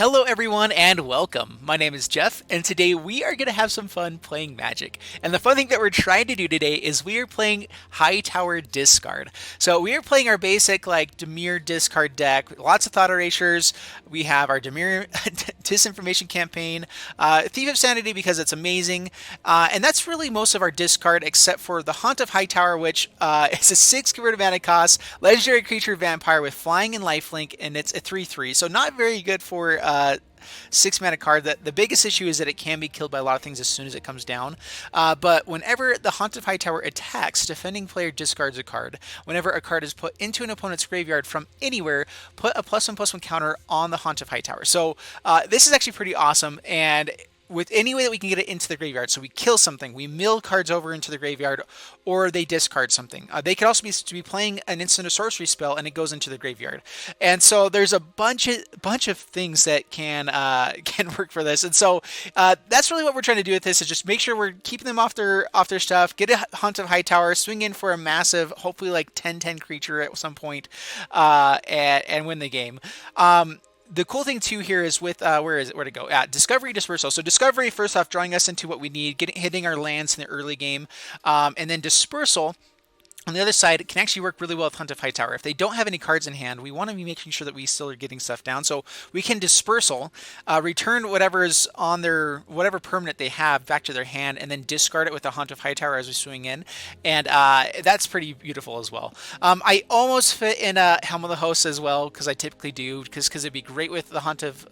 Hello everyone and welcome. My name is Jeff and today we are going to have some fun playing Magic. And the fun thing that we're trying to do today is we are playing Hightower Discard. So we are playing our basic like Dimir discard deck, lots of thought erasures. We have our Dimir disinformation campaign, Thief of Sanity because it's amazing. And that's really most of our discard except for the Haunt of Hightower, which is a 6 converted mana cost, legendary creature vampire with flying and lifelink, and it's a 3/3. So not very good for 6 mana card. The biggest issue is that it can be killed by a lot of things as soon as it comes down. But whenever the Haunt of Hightower attacks, defending player discards a card. Whenever a card is put into an opponent's graveyard from anywhere, put a +1/+1 counter on the Haunt of Hightower. So this is actually pretty awesome, and with any way that we can get it into the graveyard. So we kill something, we mill cards over into the graveyard, or they discard something. They could also be playing an instant or sorcery spell and it goes into the graveyard. And so there's a bunch of things that can work for this. And so that's really what we're trying to do with this, is just make sure we're keeping them off their stuff, get a Haunt of Hightower, swing in for a massive, hopefully like 10/10 creature at some point, and win the game. The cool thing too here is with where to go? Discovery, Dispersal. So Discovery, first off, drawing us into what we need, hitting our lands in the early game, and then Dispersal on the other side, it can actually work really well with Haunt of Hightower. If they don't have any cards in hand, we want to be making sure that we still are getting stuff down. So we can Dispersal, return whatever is on whatever permanent they have back to their hand, and then discard it with the Haunt of Hightower as we swing in. And that's pretty beautiful as well. I almost fit in a Helm of the Host as well, because I typically do, because it'd be great with the Haunt of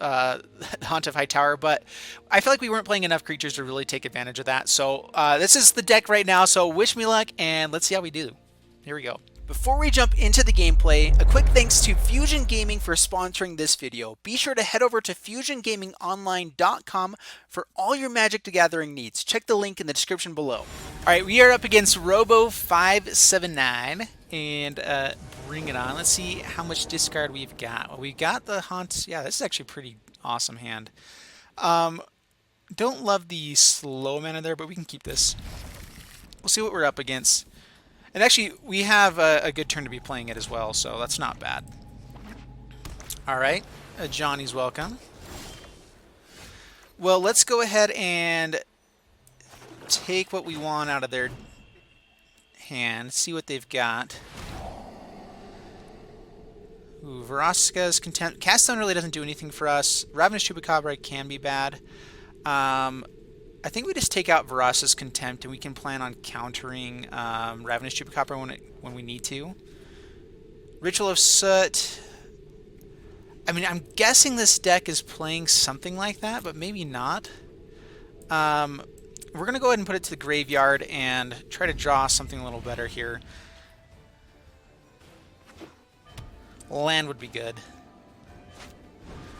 Hightower, but I feel like we weren't playing enough creatures to really take advantage of that. So this is the deck right now, so wish me luck, and let's see how we do. Here we go. Before we jump into the gameplay, a quick thanks to Fusion Gaming for sponsoring this video. Be sure to head over to fusiongamingonline.com for all your Magic the Gathering needs. Check the link in the description below. Alright, we are up against Robo579, and bring it on. Let's see how much discard we've got. Well, we got the Haunt. Yeah, this is actually a pretty awesome hand. Don't love the slow mana there, but we can keep this. We'll see what we're up against. And actually, we have a good turn to be playing it as well, so that's not bad. Alright, Johnny's welcome. Well, let's go ahead and take what we want out of their hand, see what they've got. Ooh, Vraska's Contempt. Cast Stone really doesn't do anything for us. Ravenous Chupacabra can be bad. I think we just take out Vraska's Contempt and we can plan on countering Ravenous Chupacabra when we need to. Ritual of Soot. I mean, I'm guessing this deck is playing something like that, but maybe not. We're going to go ahead and put it to the graveyard and try to draw something a little better here. Land would be good.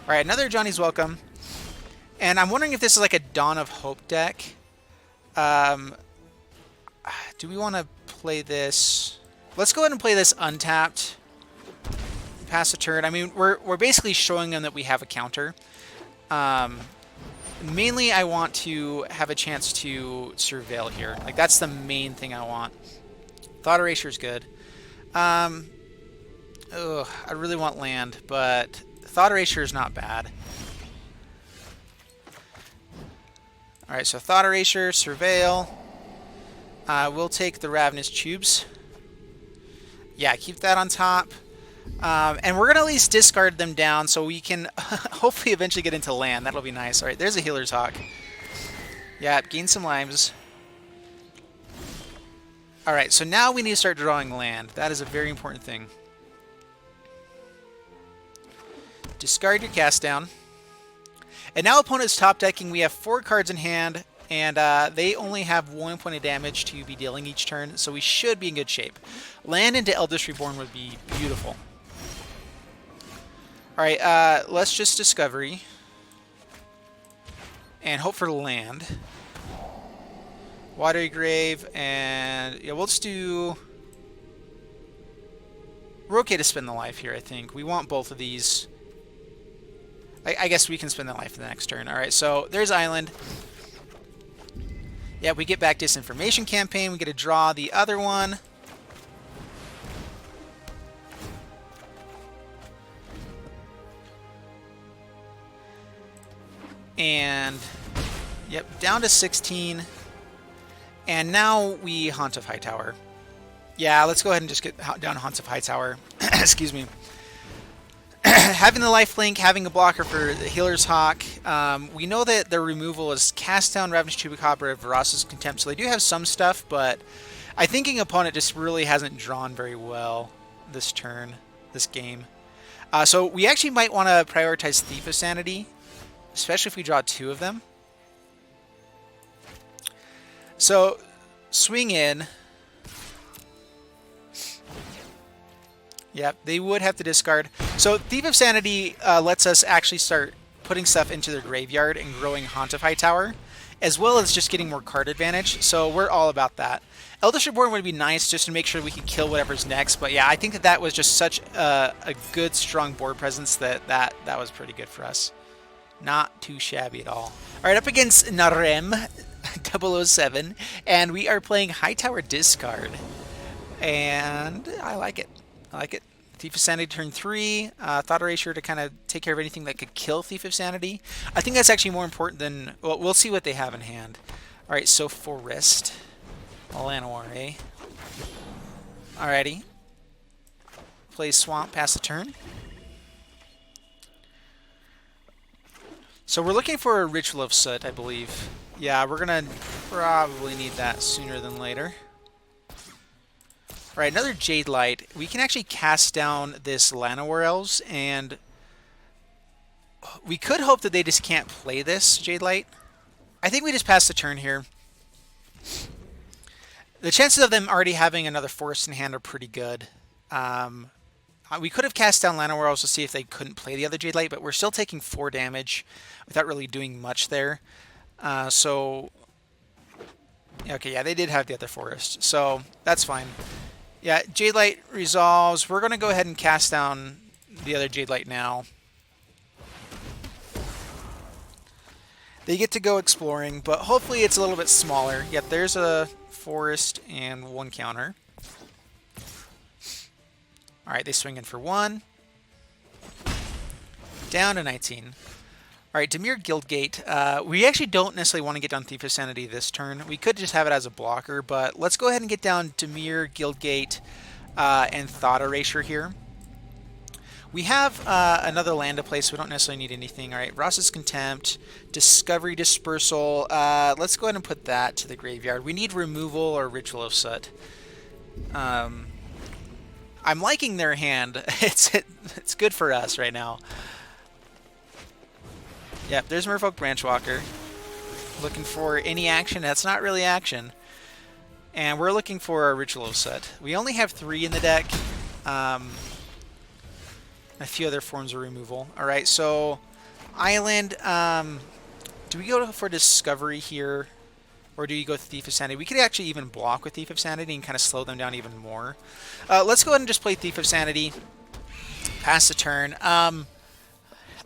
Alright, another Johnny's welcome. And I'm wondering if this is like a Dawn of Hope deck. Do we want to play this? Let's go ahead and play this untapped. Pass a turn. I mean, we're basically showing them that we have a counter. Mainly, I want to have a chance to surveil here. Like, that's the main thing I want. Thought Erasure is good. I really want land, but Thought Erasure is not bad. Alright, so Thought Erasure, Surveil. We'll take the Ravenous Tubes. Yeah, keep that on top. And we're going to at least discard them down so we can hopefully eventually get into land. That'll be nice. Alright, there's a Healer's Hawk. Yeah, gain some limes. Alright, so now we need to start drawing land. That is a very important thing. Discard your cast down. And now opponent's top decking, we have 4 cards in hand, and they only have 1 point of damage to be dealing each turn, so we should be in good shape. Land into Eldritch Reborn would be beautiful. Alright, let's just Discovery. And hope for land. Watery Grave, and yeah, we'll just do... We're okay to spend the life here, I think. We want both of these. I guess we can spend the life for the next turn. Alright, so there's Island. Yeah, we get back Disinformation Campaign. We get to draw the other one. And, yep, down to 16. And now we Haunt of Hightower. Yeah, let's go ahead and just get down Haunt of Hightower. Excuse me. Having the lifelink, having a blocker for the Healer's Hawk. We know that their removal is Cast Down, Ravenous Chupacabra, Verasa's Contempt, so they do have some stuff, but I think an opponent just really hasn't drawn very well this turn, this game. So we actually might want to prioritize Thief of Sanity, especially if we draw 2 of them. So, swing in. Yep, they would have to discard. So Thief of Sanity lets us actually start putting stuff into their graveyard and growing Haunt of Hightower, as well as just getting more card advantage. So we're all about that. Eldritch Reborn would be nice just to make sure we can kill whatever's next. But yeah, I think that that was just such a good, strong board presence that was pretty good for us. Not too shabby at all. All right, up against Narem 007, and we are playing Hightower Discard. And I like it. I like it. Thief of Sanity turn 3. Thought Erasure to kind of take care of anything that could kill Thief of Sanity. I think that's actually more important than... Well, we'll see what they have in hand. Alright, so Forest. Llanowar, eh? Alrighty. Play Swamp, pass the turn. So we're looking for a Ritual of Soot, I believe. Yeah, we're going to probably need that sooner than later. Alright, another Jade Light. We can actually cast down this Llanowar Elves, and we could hope that they just can't play this Jade Light. I think we just pass the turn here. The chances of them already having another Forest in hand are pretty good. We could have cast down Llanowar Elves to see if they couldn't play the other Jade Light, but we're still taking 4 damage without really doing much there. Okay, yeah, they did have the other Forest, so that's fine. Yeah, Jade Light resolves. We're going to go ahead and cast down the other Jade Light now. They get to go exploring, but hopefully it's a little bit smaller. Yep, there's a Forest and 1 counter. Alright, they swing in for 1. Down to 19. Alright, Dimir Guildgate. We actually don't necessarily want to get down Thief of Sanity this turn. We could just have it as a blocker, but let's go ahead and get down Dimir, Guildgate, and Thought Erasure here. We have another land to play, so we don't necessarily need anything. Alright, Ross's Contempt, Discovery Dispersal. Let's go ahead and put that to the graveyard. We need removal or Ritual of Soot. I'm liking their hand. It's good for us right now. Yep, there's Merfolk Branchwalker. Looking for any action. That's not really action. And we're looking for a Ritual of Soot. We only have 3 in the deck. A few other forms of removal. Alright, so Island. Do we go for Discovery here? Or do you go Thief of Sanity? We could actually even block with Thief of Sanity and kind of slow them down even more. Let's go ahead and just play Thief of Sanity. Pass the turn.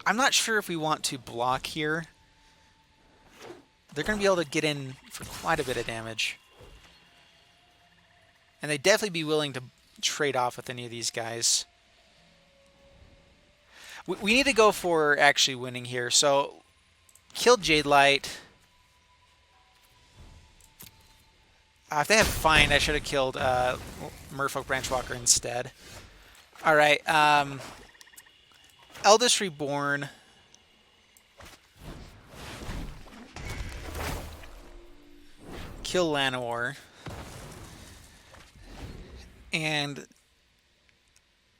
I'm not sure if we want to block here. They're going to be able to get in for quite a bit of damage. And they'd definitely be willing to trade off with any of these guys. We need to go for actually winning here. So, kill Jade Light. If they have Find, I should have killed Merfolk Branchwalker instead. Alright, Eldest Reborn. Kill Llanowar. And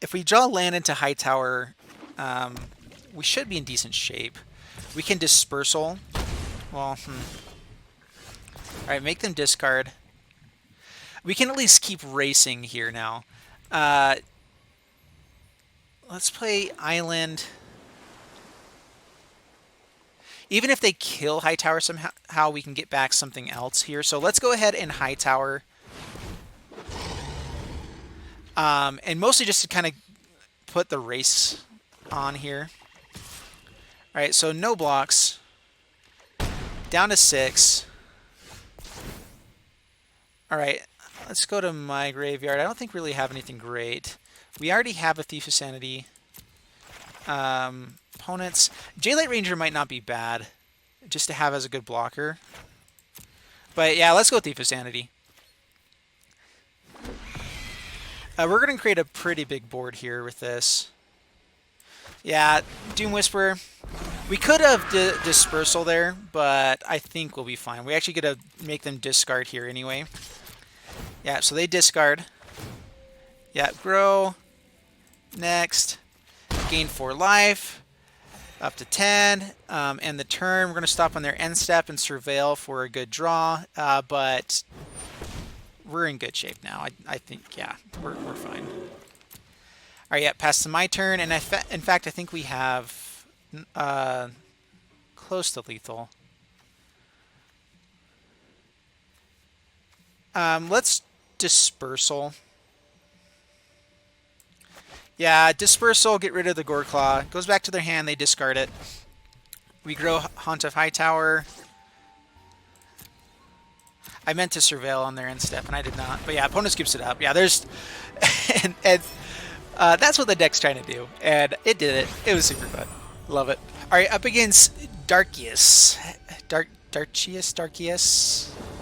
if we draw land into Hightower, we should be in decent shape. We can Dispersal. Well, Alright, make them discard. We can at least keep racing here now. Let's play Island. Even if they kill Hightower somehow, we can get back something else here. So let's go ahead and Hightower. And mostly just to kind of put the race on here. Alright, so no blocks. Down to 6. Alright, let's go to my graveyard. I don't think we really have anything great. We already have a Thief of Sanity. Opponents. Jade Light Ranger might not be bad. just to have as a good blocker. But yeah, let's go Thief of Sanity. We're going to create a pretty big board here with this. Yeah, Doom Whisperer. We could have Dispersal there, but I think we'll be fine. We actually get to make them discard here anyway. Yeah, so they discard. Yeah, grow. Next. Gain 4 life. Up to 10. And the turn, we're going to stop on their end step and surveil for a good draw. But we're in good shape now. I think, yeah, we're fine. All right, yeah, pass to my turn. And in fact, I think we have close to lethal. Let's Dispersal. Yeah, Dispersal, get rid of the Goreclaw. Goes back to their hand, they discard it. We grow Haunt of Hightower. I meant to surveil on their end step, and I did not. But yeah, opponent scoops it up. Yeah, there's... and that's what the deck's trying to do. And it did it. It was super fun. Love it. All right, up against Darkius. Darkius?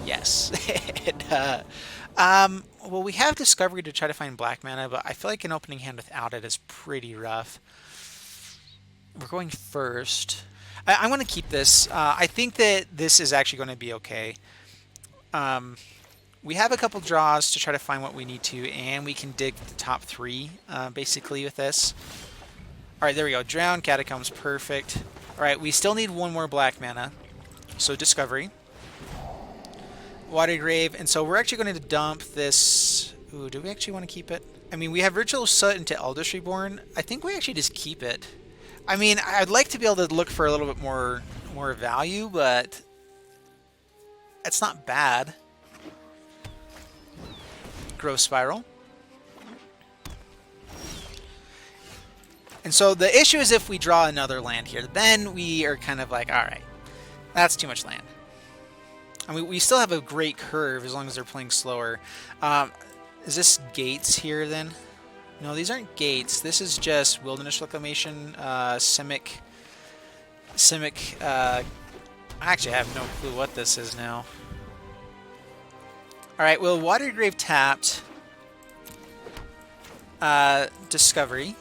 Yes. And, well, we have Discovery to try to find black mana, but I feel like an opening hand without it is pretty rough. We're going first. I want to keep this. I think that this is actually going to be okay. We have a couple draws to try to find what we need to, and we can dig the top 3, basically, with this. All right, there we go. Drown, Catacombs, perfect. All right, we still need 1 more black mana, so Discovery. Watergrave, and so we're actually going to dump this. Ooh, do we actually want to keep it? I mean, we have Ritual Soot into Eldritch Reborn. I think we actually just keep it. I mean, I'd like to be able to look for a little bit more value, but it's not bad. Growth Spiral. And so the issue is if we draw another land here, then we are kind of like, all right, that's too much land. I mean, we still have a great curve as long as they're playing slower. Is this gates here then? No, these aren't gates. This is just Wilderness Reclamation, Simic. I actually have no clue what this is now. All right, well, Watergrave tapped. Discovery.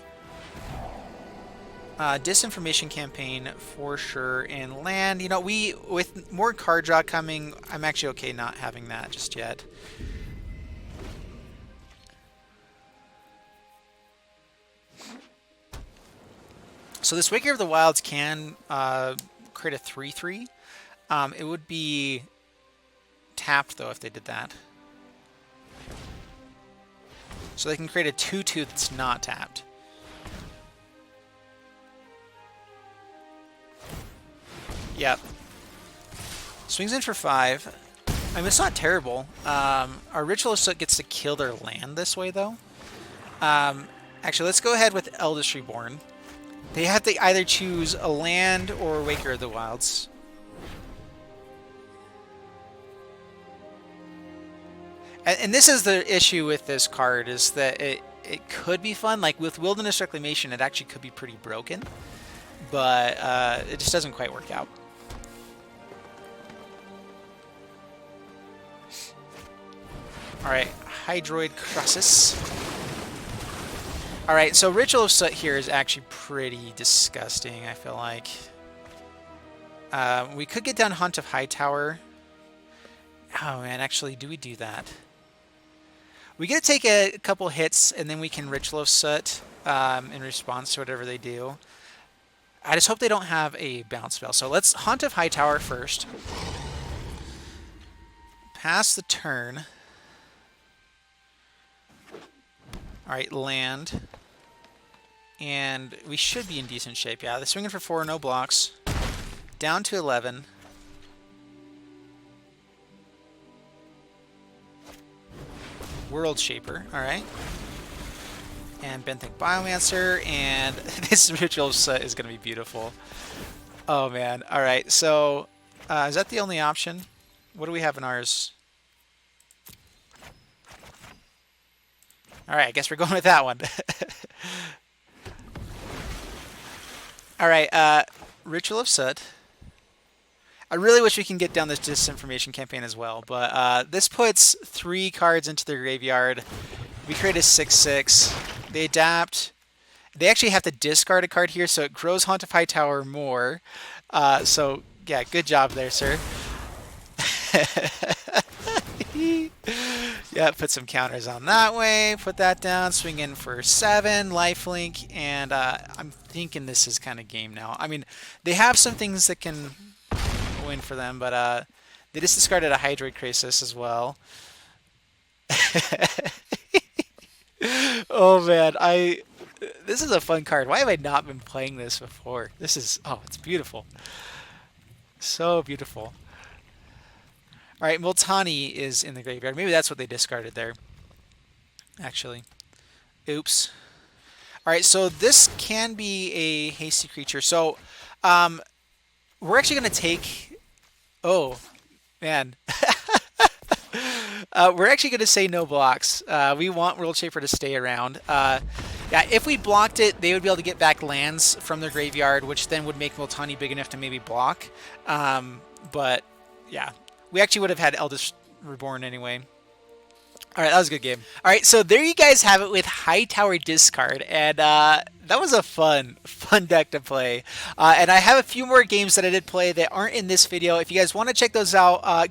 Disinformation Campaign for sure, and land. You know, with more card draw coming, I'm actually okay not having that just yet. So this Waker of the Wilds can create a 3/3. It would be tapped though if they did that. So they can create a 2/2 that's not tapped. Yep. Swings in for 5. I mean, it's not terrible. Our Ritual of Soot gets to kill their land this way, though. Actually, let's go ahead with Eldritch Reborn. They have to either choose a land or Waker of the Wilds. And this is the issue with this card, is that it could be fun. Like, with Wilderness Reclamation, it actually could be pretty broken. But it just doesn't quite work out. Alright, Hydroid Crossus. Alright, so Ritual of Soot here is actually pretty disgusting, I feel like. We could get down Haunt of Hightower. Oh man, actually, do we do that? We get to take a couple hits, and then we can Ritual of Soot in response to whatever they do. I just hope they don't have a bounce spell. So let's Haunt of Hightower first. Pass the turn. Alright, land. And we should be in decent shape. Yeah, they're swinging for 4, no blocks. Down to 11. World Shaper, alright. And Benthic Biomancer, and this Ritual set is going to be beautiful. Oh man, alright, so is that the only option? What do we have in ours? Alright, I guess we're going with that one. Alright, Ritual of Soot. I really wish we can get down this disinformation campaign as well, but this puts 3 cards into their graveyard. We create a 6/6. They adapt. They actually have to discard a card here, so it grows Haunt of Hightower more. So, yeah, good job there, sir. Yeah, put some counters on that way. Put that down. Swing in for 7. Lifelink. And I'm thinking this is kind of game now. I mean, they have some things that can win for them, but they just discarded a Hydroid Crisis as well. Oh, man. This is a fun card. Why have I not been playing this before? This is... Oh, it's beautiful. So beautiful. All right, Multani is in the graveyard. Maybe that's what they discarded there, actually. Oops. All right, so this can be a hasty creature. So we're actually going to take... Oh, man. We're actually going to say no blocks. We want World Shaper to stay around. Yeah, if we blocked it, they would be able to get back lands from their graveyard, which then would make Multani big enough to maybe block. But, yeah. We actually would have had Eldest Reborn anyway. All right, that was a good game. All right, so there you guys have it with Hightower Discard, and that was a fun deck to play. And I have a few more games that I did play that aren't in this video. If you guys want to check those out,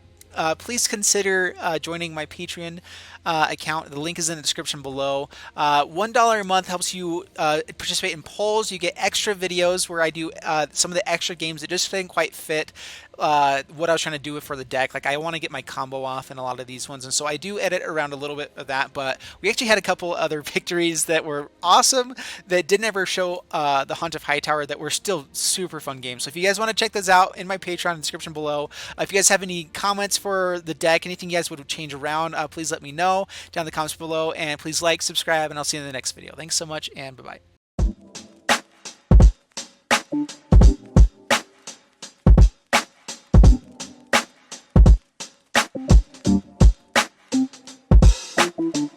please consider joining my Patreon account. The link is in the description below. $1 a month helps you participate in polls. You get extra videos where I do some of the extra games that just didn't quite fit what I was trying to do for the deck. Like, I want to get my combo off in a lot of these ones, and so I do edit around a little bit of that, but we actually had a couple other victories that were awesome that didn't ever show the Haunt of Hightower that were still super fun games. So if you guys want to check those out in my Patreon description below. If you guys have any comments for the deck, anything you guys would change around, please let me know down in the comments below, and please like, subscribe, and I'll see you in the next video. Thanks so much, and bye-bye. Thank you.